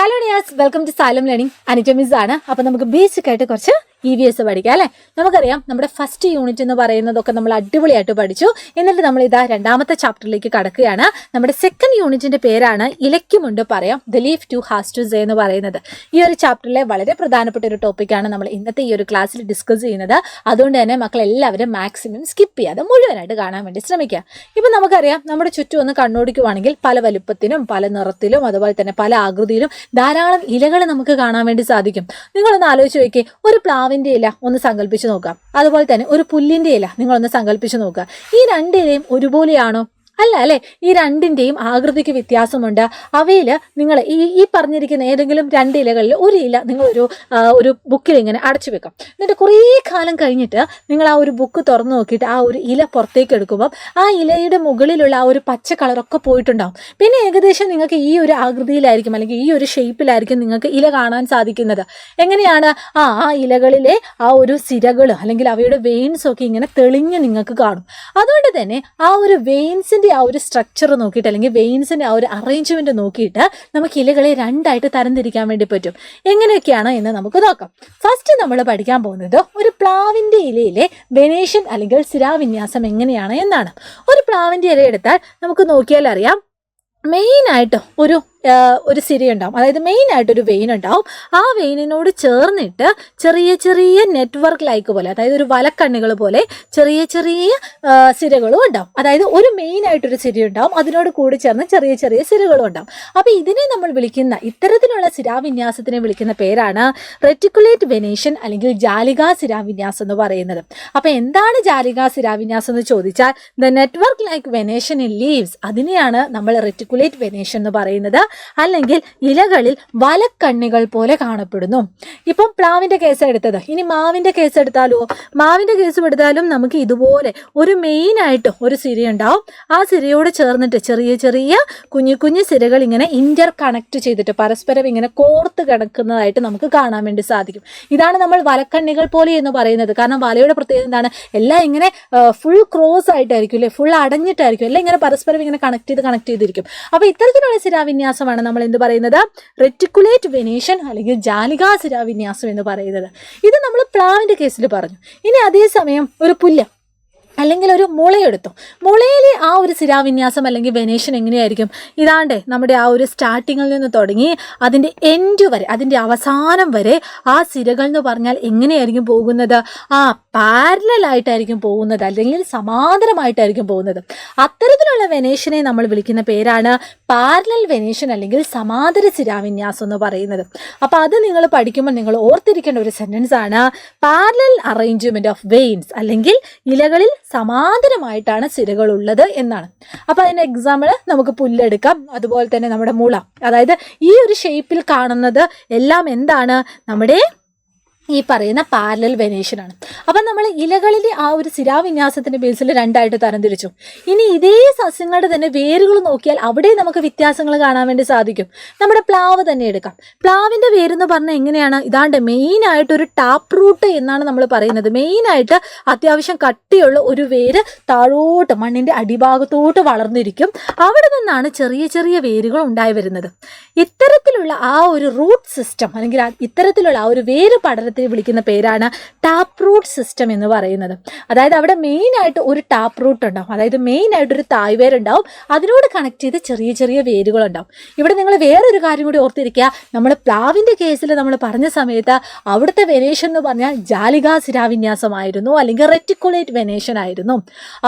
Hello dears, welcome to Salam learning. Anuja miss ആണ്. അപ്പോൾ നമുക്ക് ബേസിക് ആയിട്ട് കുറച്ച് EVS പഠിക്കാം അല്ലേ. നമുക്കറിയാം നമ്മുടെ ഫസ്റ്റ് യൂണിറ്റ് എന്ന് പറയുന്നതൊക്കെ നമ്മൾ അടിപൊളിയായിട്ട് പഠിച്ചു. എന്നിട്ട് നമ്മൾ ഇതാ രണ്ടാമത്തെ ചാപ്റ്ററിലേക്ക് കടക്കുകയാണ്. നമ്മുടെ സെക്കൻഡ് യൂണിറ്റിന്റെ പേരാണ് ഇലയ്ക്കുമുണ്ട് പറയാം, the leaf too has to say എന്ന് പറയുന്നത്. ഈ ഒരു ചാപ്റ്ററിലെ വളരെ പ്രധാനപ്പെട്ട ഒരു ടോപ്പിക്കാണ് നമ്മൾ ഇന്നത്തെ ഈ ഒരു ക്ലാസ്സിൽ ഡിസ്കസ് ചെയ്യുന്നത്. അതുകൊണ്ട് തന്നെ മക്കളെല്ലാവരും മാക്സിമം സ്കിപ്പ് ചെയ്യാതെ മുഴുവനായിട്ട് കാണാൻ വേണ്ടി ശ്രമിക്കുക. ഇപ്പം നമുക്കറിയാം നമ്മുടെ ചുറ്റും ഒന്ന് കണ്ണോടിക്കുവാണെങ്കിൽ പല വലുപ്പത്തിനും പല നിറത്തിലും അതുപോലെ തന്നെ പല ആകൃതിയിലും ധാരാളം ഇലകൾ നമുക്ക് കാണാൻ വേണ്ടി സാധിക്കും. നിങ്ങളൊന്ന് ആലോചിച്ച് നോക്കിയേ, ഒരു പ്ലാവിൻ്റെ ഇല ഒന്ന് സങ്കല്പിച്ച് നോക്കാം, അതുപോലെ തന്നെ ഒരു പുല്ലിൻ്റെ ഇല നിങ്ങളൊന്ന് സങ്കല്പിച്ച് നോക്കുക. ഈ രണ്ട് ഇലയും ഒരുപോലെയാണോ? അല്ല അല്ലേ. ഈ രണ്ടിൻ്റെയും ആകൃതിക്ക് വ്യത്യാസമുണ്ട്. അവയിൽ നിങ്ങൾ ഈ പറഞ്ഞിരിക്കുന്ന ഏതെങ്കിലും രണ്ട് ഇലകളിൽ ഒരു ഇല ഒരു ബുക്കിൽ ഇങ്ങനെ അടച്ചു വെക്കാം. എന്നിട്ട് കുറേ കാലം കഴിഞ്ഞിട്ട് നിങ്ങൾ ആ ഒരു ബുക്ക് തുറന്നു നോക്കിയിട്ട് ആ ഒരു ഇല പുറത്തേക്ക് എടുക്കുമ്പം ആ ഇലയുടെ മുകളിലുള്ള ആ ഒരു പച്ച കളറൊക്കെ പോയിട്ടുണ്ടാവും. പിന്നെ ഏകദേശം നിങ്ങൾക്ക് ഈ ഒരു ആകൃതിയിലായിരിക്കും അല്ലെങ്കിൽ ഈ ഒരു ഷേപ്പിലായിരിക്കും നിങ്ങൾക്ക് ഇല കാണാൻ സാധിക്കുന്നത്. എങ്ങനെയാണ്? ആ ഇലകളിലെ ആ ഒരു സിരകൾ അല്ലെങ്കിൽ അവയുടെ വെയിൻസ് ഒക്കെ ഇങ്ങനെ തെളിഞ്ഞ് നിങ്ങൾക്ക് കാണും. അതുകൊണ്ട് തന്നെ ആ ഒരു വെയിൻസിൻ്റെ ആ ഒരു സ്ട്രക്ചർ നോക്കിയിട്ട് അല്ലെങ്കിൽ വെയിൻസിൻ്റെ ആ ഒരു അറേഞ്ച്മെന്റ് നോക്കിയിട്ട് നമുക്ക് ഇലകളെ രണ്ടായിട്ട് തരംതിരിക്കാൻ വേണ്ടി പറ്റും. എങ്ങനെയൊക്കെയാണ് എന്ന് നമുക്ക് നോക്കാം. ഫസ്റ്റ് നമ്മൾ പഠിക്കാൻ പോകുന്നത് ഒരു പ്ലാവിൻ്റെ ഇലയിലെ വെനേഷൻ അല്ലെങ്കിൽ സിരാവിന്യാസം എങ്ങനെയാണ് എന്നാണ്. ഒരു പ്ലാവിൻ്റെ ഇല എടുത്താൽ നമുക്ക് നോക്കിയാൽ അറിയാം, മെയിനായിട്ട് ഒരു സിരയുണ്ടാവും, അതായത് മെയിനായിട്ടൊരു വെയിൻ ഉണ്ടാവും. ആ വെയിനിനോട് ചേർന്നിട്ട് ചെറിയ ചെറിയ നെറ്റ്വർക്ക് ലൈക്ക് പോലെ, അതായത് ഒരു വലക്കണ്ണികൾ പോലെ ചെറിയ ചെറിയ സിരകളും ഉണ്ടാവും. അതായത് ഒരു മെയിനായിട്ടൊരു സിര ഉണ്ടാവും, അതിനോട് കൂടി ചേർന്ന് ചെറിയ ചെറിയ സിരകളും ഉണ്ടാവും. അപ്പോൾ ഇതിനെ നമ്മൾ വിളിക്കുന്ന ഇത്തരത്തിലുള്ള സിരാവിന്യാസത്തിനെ വിളിക്കുന്ന പേരാണ് റെറ്റിക്കുലേറ്റ് വെനേഷൻ അല്ലെങ്കിൽ ജാലികാ സിരാവിന്യാസം എന്ന് പറയുന്നത്. അപ്പോൾ എന്താണ് ജാലികാ സിരാവിന്യാസം എന്ന് ചോദിച്ചാൽ, the network like venation in leaves, അതിനെയാണ് നമ്മൾ റെറ്റിക്കുലേറ്റ് വെനേഷൻ എന്ന് പറയുന്നത്. അല്ലെങ്കിൽ ഇലകളിൽ വലക്കണ്ണികൾ പോലെ കാണപ്പെടുന്നു. ഇപ്പം പ്ലാവിൻ്റെ കേസ് എടുത്തത്, ഇനി മാവിൻ്റെ കേസ് എടുത്താലോ? മാവിൻ്റെ കേസ് എടുത്താലും നമുക്ക് ഇതുപോലെ ഒരു മെയിനായിട്ട് ഒരു സിര ഉണ്ടാവും. ആ സിരയോട് ചേർന്നിട്ട് ചെറിയ ചെറിയ കുഞ്ഞു കുഞ്ഞു സിരകൾ ഇങ്ങനെ ഇന്റർ കണക്ട് ചെയ്തിട്ട് പരസ്പരം ഇങ്ങനെ കോർത്ത് കിടക്കുന്നതായിട്ട് നമുക്ക് കാണാൻ വേണ്ടി സാധിക്കും. ഇതാണ് നമ്മൾ വലക്കണ്ണികൾ പോലെ എന്ന് പറയുന്നത്. കാരണം വലയുടെ പ്രത്യേകത എന്താണ്? എല്ലാം ഇങ്ങനെ ഫുൾ ക്രോസ് ആയിട്ടായിരിക്കും അല്ലേ, ഫുൾ അടഞ്ഞിട്ടായിരിക്കും, എല്ലാം ഇങ്ങനെ പരസ്പരം ഇങ്ങനെ കണക്ട് ചെയ്തിരിക്കും. അപ്പോൾ ഇത്തരത്തിലുള്ള സിരാവിന്യാസമാണ് നമ്മൾ എന്ത് പറയുന്നത്? റെറ്റിക്കുലേറ്റ് വെനേഷൻ അല്ലെങ്കിൽ ജാലികാ സിരാവിന്യാസം എന്ന് പറയുന്നത്. ഇത് നമ്മൾ പ്ലാവിൻ്റെ കേസിൽ പറഞ്ഞു. ഇനി അതേസമയം ഒരു പുല്ല് അല്ലെങ്കിൽ ഒരു മുളയെടുത്തു. മുളയിലെ ആ ഒരു സിരാവിന്യാസം അല്ലെങ്കിൽ വെനേഷൻ എങ്ങനെയായിരിക്കും? ഇതാണ്ടേ നമ്മുടെ ആ ഒരു സ്റ്റാർട്ടിങ്ങിൽ നിന്ന് തുടങ്ങി അതിൻ്റെ എൻഡ് വരെ, അതിൻ്റെ അവസാനം വരെ ആ സിരകൾ എന്ന് പറഞ്ഞാൽ എങ്ങനെയായിരിക്കും പോകുന്നത്? പാരലലായിട്ടായിരിക്കും പോകുന്നത്, അല്ലെങ്കിൽ സമാന്തരമായിട്ടായിരിക്കും പോകുന്നത്. അത്തരത്തിലുള്ള വെനേഷനെ നമ്മൾ വിളിക്കുന്ന പേരാണ് പാരലൽ വെനേഷൻ അല്ലെങ്കിൽ സമാന്തര സിരാവിന്യാസം എന്ന് പറയുന്നത്. അപ്പോൾ അത് നിങ്ങൾ പഠിക്കുമ്പോൾ നിങ്ങൾ ഓർത്തിരിക്കേണ്ട ഒരു സെൻറ്റൻസ് ആണ് പാരലൽ അറേഞ്ച്മെന്റ് ഓഫ് വെയിൻസ്, അല്ലെങ്കിൽ ഇലകളിൽ സമാന്തരമായിട്ടാണ് സിരകളുള്ളത് എന്നാണ്. അപ്പോൾ അതിൻ്റെ എക്സാമ്പിൾ നമുക്ക് പുല്ലെടുക്കാം, അതുപോലെ തന്നെ നമ്മുടെ മുള. അതായത് ഈ ഒരു ഷേപ്പിൽ കാണുന്നത് എല്ലാം എന്താണ്? നമ്മുടെ ഈ പറയുന്ന പാരലൽ വെനേഷനാണ്. അപ്പം നമ്മൾ ഇലകളിലെ ആ ഒരു സിരാവിന്യാസത്തിൻ്റെ ബേസിൽ രണ്ടായിട്ട് തരംതിരിച്ചു. ഇനി ഇതേ സസ്യങ്ങളുടെ തന്നെ വേരുകൾ നോക്കിയാൽ അവിടെ നമുക്ക് വ്യത്യാസങ്ങൾ കാണാൻ വേണ്ടി സാധിക്കും. നമ്മുടെ പ്ലാവ് തന്നെ എടുക്കാം. പ്ലാവിൻ്റെ വേരെന്ന് പറഞ്ഞാൽ എങ്ങനെയാണ്? ഇതാണ്ട് മെയിനായിട്ടൊരു ടാപ്പ് റൂട്ട് എന്നാണ് നമ്മൾ പറയുന്നത്. മെയിനായിട്ട് അത്യാവശ്യം കട്ടിയുള്ള ഒരു വേര് താഴോട്ട് മണ്ണിൻ്റെ അടിഭാഗത്തോട്ട് വളർന്നിരിക്കും. അവിടെ നിന്നാണ് ചെറിയ ചെറിയ വേരുകൾ ഉണ്ടായി വരുന്നത്. ഇത്തരത്തിലുള്ള ആ ഒരു റൂട്ട് സിസ്റ്റം അല്ലെങ്കിൽ ഇത്തരത്തിലുള്ള ആ ഒരു വേര് പഠനത്തെ വിളിക്കുന്ന പേരാണ് ടാപ്പ് റൂട്ട് സിസ്റ്റം എന്ന് പറയുന്നത്. അതായത് അവിടെ മെയിനായിട്ട് ഒരു ടാപ്പ് റൂട്ട് ഉണ്ടാവും, അതായത് മെയിനായിട്ടൊരു തായ്വേരുണ്ടാവും, അതിനോട് കണക്ട് ചെയ്ത് ചെറിയ ചെറിയ വേരുകളുണ്ടാവും. ഇവിടെ നിങ്ങൾ വേറൊരു കാര്യം കൂടി ഓർത്തിരിക്കുക. നമ്മൾ പ്ലാവിൻ്റെ കേസിൽ നമ്മൾ പറഞ്ഞ സമയത്ത് അവിടുത്തെ വെനേഷൻ എന്ന് പറഞ്ഞാൽ ജാലികാ സിരാവിന്യാസമായിരുന്നു, അല്ലെങ്കിൽ റെറ്റിക്കുലേറ്റ് വെനേഷൻ ആയിരുന്നു.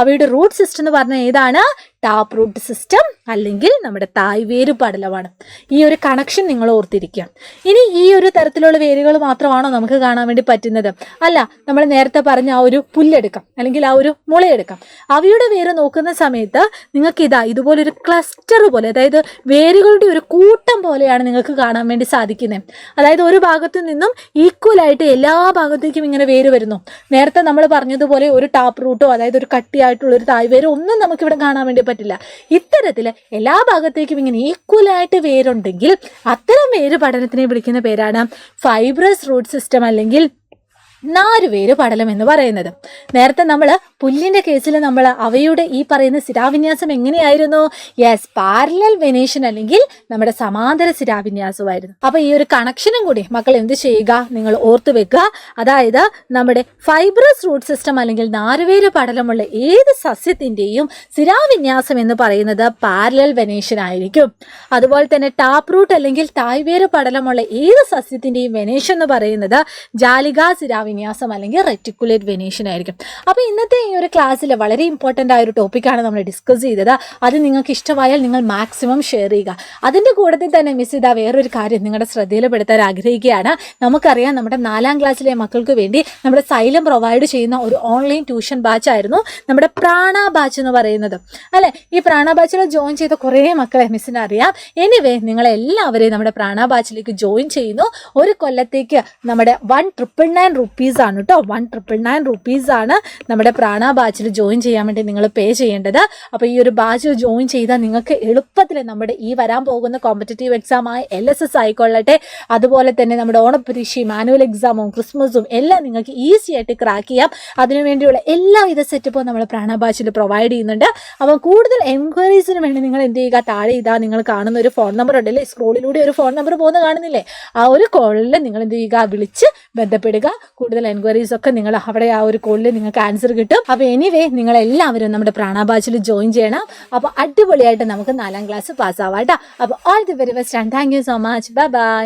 അവയുടെ റൂട്ട് സിസ്റ്റം എന്ന് പറഞ്ഞാൽ ഏതാണ്? ടാപ്പ് റൂട്ട് സിസ്റ്റം അല്ലെങ്കിൽ നമ്മുടെ തായ്വേര് പടലമാണ്. ഈ ഒരു കണക്ഷൻ നിങ്ങൾ ഓർത്തിരിക്കുക. ഇനി ഈ ഒരു തരത്തിലുള്ള വേരുകൾ മാത്രമാണോ നമുക്ക് കാണാൻ വേണ്ടി പറ്റുന്നത്? അല്ല, നമ്മൾ നേരത്തെ പറഞ്ഞ ആ ഒരു പുല്ലെടുക്കാം അല്ലെങ്കിൽ ആ ഒരു മുളയെടുക്കാം. അവയുടെ വേര് നോക്കുന്ന സമയത്ത് നിങ്ങൾക്ക് ഇതുപോലൊരു ക്ലസ്റ്റർ പോലെ, അതായത് വേരുകളുടെ ഒരു കൂട്ടം പോലെയാണ് നിങ്ങൾക്ക് കാണാൻ വേണ്ടി സാധിക്കുന്നത്. അതായത് ഒരു ഭാഗത്തു നിന്നും ഈക്വലായിട്ട് എല്ലാ ഭാഗത്തേക്കും ഇങ്ങനെ വേര് വരുന്നു. നേരത്തെ നമ്മൾ പറഞ്ഞതുപോലെ ഒരു ടാപ്പ് റൂട്ടോ അതായത് ഒരു കട്ടിയായിട്ടുള്ള ഒരു തായ്വേരോ ഒന്നും നമുക്കിവിടെ കാണാൻ വേണ്ടി പറ്റില്ല. ഇത്തരത്തിൽ എല്ലാ ഭാഗത്തേക്കും ഇങ്ങനെ ഈക്വലായിട്ട് വേരുണ്ടെങ്കിൽ അത്തരം വേര് പഠനത്തിനെ വിളിക്കുന്ന പേരാണ് ഫൈബ്രസ് റൂട്ട് സിസ്റ്റം അല്ലെങ്കിൽ നാരുവേര് പടലം എന്ന് പറയുന്നത്. നേരത്തെ നമ്മൾ പുല്ലിന്റെ കേസിൽ നമ്മൾ അവയുടെ ഈ പറയുന്ന ശിരാവിന്യാസം എങ്ങനെയായിരുന്നു? യെസ്, പാരലൽ വെനേഷൻ അല്ലെങ്കിൽ നമ്മുടെ സമാന്തര ശിരാവിന്യാസമായിരുന്നു. അപ്പൊ ഈ ഒരു കണക്ഷനും കൂടി മക്കൾ എന്ത് ചെയ്യുക, നിങ്ങൾ ഓർത്തു വെക്കുക. അതായത് നമ്മുടെ ഫൈബ്രസ് റൂട്ട് സിസ്റ്റം അല്ലെങ്കിൽ നാരുവേര് പടലമുള്ള ഏത് സസ്യത്തിന്റെയും ശിരാവിന്യാസം എന്ന് പറയുന്നത് പാരലൽ വെനേഷൻ ആയിരിക്കും. അതുപോലെ തന്നെ ടാപ്പ് റൂട്ട് അല്ലെങ്കിൽ തായ്വേര് പടലമുള്ള ഏത് സസ്യത്തിന്റെയും വെനേഷൻ എന്ന് പറയുന്നത് ജാലികാ ശിരാവിന്യാസം അല്ലെങ്കിൽ റെറ്റിക്കുലേറ്റ് വെനേഷൻ ആയിരിക്കും. അപ്പോൾ ഇന്നത്തെ ഈ ഒരു ക്ലാസ്സിൽ വളരെ ഇമ്പോർട്ടൻ്റ് ആയ ഒരു ടോപ്പിക്കാണ് നമ്മൾ ഡിസ്കസ് ചെയ്തത്. അത് നിങ്ങൾക്ക് ഇഷ്ടമായാൽ നിങ്ങൾ മാക്സിമം ഷെയർ ചെയ്യുക. അതിൻ്റെ കൂട്ടത്തിൽ തന്നെ മിസ് ചെയ്ത വേറൊരു കാര്യം നിങ്ങളുടെ ശ്രദ്ധയിൽപ്പെടുത്താൻ ആഗ്രഹിക്കുകയാണ്. നമുക്കറിയാം നമ്മുടെ 4ാം ക്ലാസ്സിലെ മക്കൾക്ക് വേണ്ടി നമ്മുടെ സൈലം പ്രൊവൈഡ് ചെയ്യുന്ന ഒരു ഓൺലൈൻ ട്യൂഷൻ ബാച്ച് ആയിരുന്നു നമ്മുടെ പ്രാണ ബാച്ച് എന്ന് പറയുന്നത്, അല്ലേ? ഈ പ്രാണ ബാച്ചിൽ ജോയിൻ ചെയ്ത കുറേ മക്കളെ മിസ്സിന് അറിയാം. എനിവേ നിങ്ങളെല്ലാവരെയും നമ്മുടെ പ്രാണ ബാച്ചിലേക്ക് ജോയിൻ ചെയ്യുന്നു. ഒരു കൊല്ലത്തേക്ക് നമ്മുടെ 1,999 റുപ്പീസ് ആണ് കേട്ടോ. 1,999 റുപ്പീസ് ആണ് നമ്മുടെ പ്രാണ ബാച്ചിൽ ജോയിൻ ചെയ്യാൻ വേണ്ടി നിങ്ങൾ പേ ചെയ്യേണ്ടത്. അപ്പോൾ ഈ ഒരു ബാച്ചിൽ ജോയിൻ ചെയ്താൽ നിങ്ങൾക്ക് എളുപ്പത്തിൽ നമ്മുടെ ഈ വരാൻ പോകുന്ന കോമ്പറ്റേറ്റീവ് എക്സാമായ LSS ആയിക്കൊള്ളട്ടെ, അതുപോലെ തന്നെ നമ്മുടെ ഓണപ്പരീക്ഷയും ആനുവൽ എക്സാമും ക്രിസ്മസും എല്ലാം നിങ്ങൾക്ക് ഈസി ആയിട്ട് ക്രാക്ക് ചെയ്യാം. അതിനുവേണ്ടിയുള്ള എല്ലാവിധ സെറ്റപ്പും നമ്മൾ പ്രാണ ബാച്ചിൽ പ്രൊവൈഡ് ചെയ്യുന്നുണ്ട്. അപ്പോൾ കൂടുതൽ എൻക്വയറീസിന് വേണ്ടി നിങ്ങൾ എന്ത് ചെയ്യുക, താഴെ ഇതാ നിങ്ങൾ കാണുന്ന ഒരു ഫോൺ നമ്പർ ഉണ്ടല്ലേ, സ്ക്രോളിലൂടെ ഒരു ഫോൺ നമ്പർ പോകുന്ന കാണുന്നില്ലേ, ആ ഒരു കോളിൽ നിങ്ങൾ എന്ത് ചെയ്യുക, വിളിച്ച് ബന്ധപ്പെടുക. കൂടുതൽ എൻക്വയറീസ് ഒക്കെ നിങ്ങൾ അവിടെ ആ ഒരു കോളിൽ നിങ്ങൾക്ക് ആൻസർ കിട്ടും. അപ്പോൾ എനിവേ നിങ്ങളെല്ലാവരും നമ്മുടെ പ്രാണ ബാച്ചിൽ ജോയിൻ ചെയ്യണം. അപ്പോൾ അടിപൊളിയായിട്ട് നമുക്ക് 4ാം ക്ലാസ് പാസ്സാവാം കേട്ടോ. അപ്പോൾ all the very best and thank you so much. Bye bye.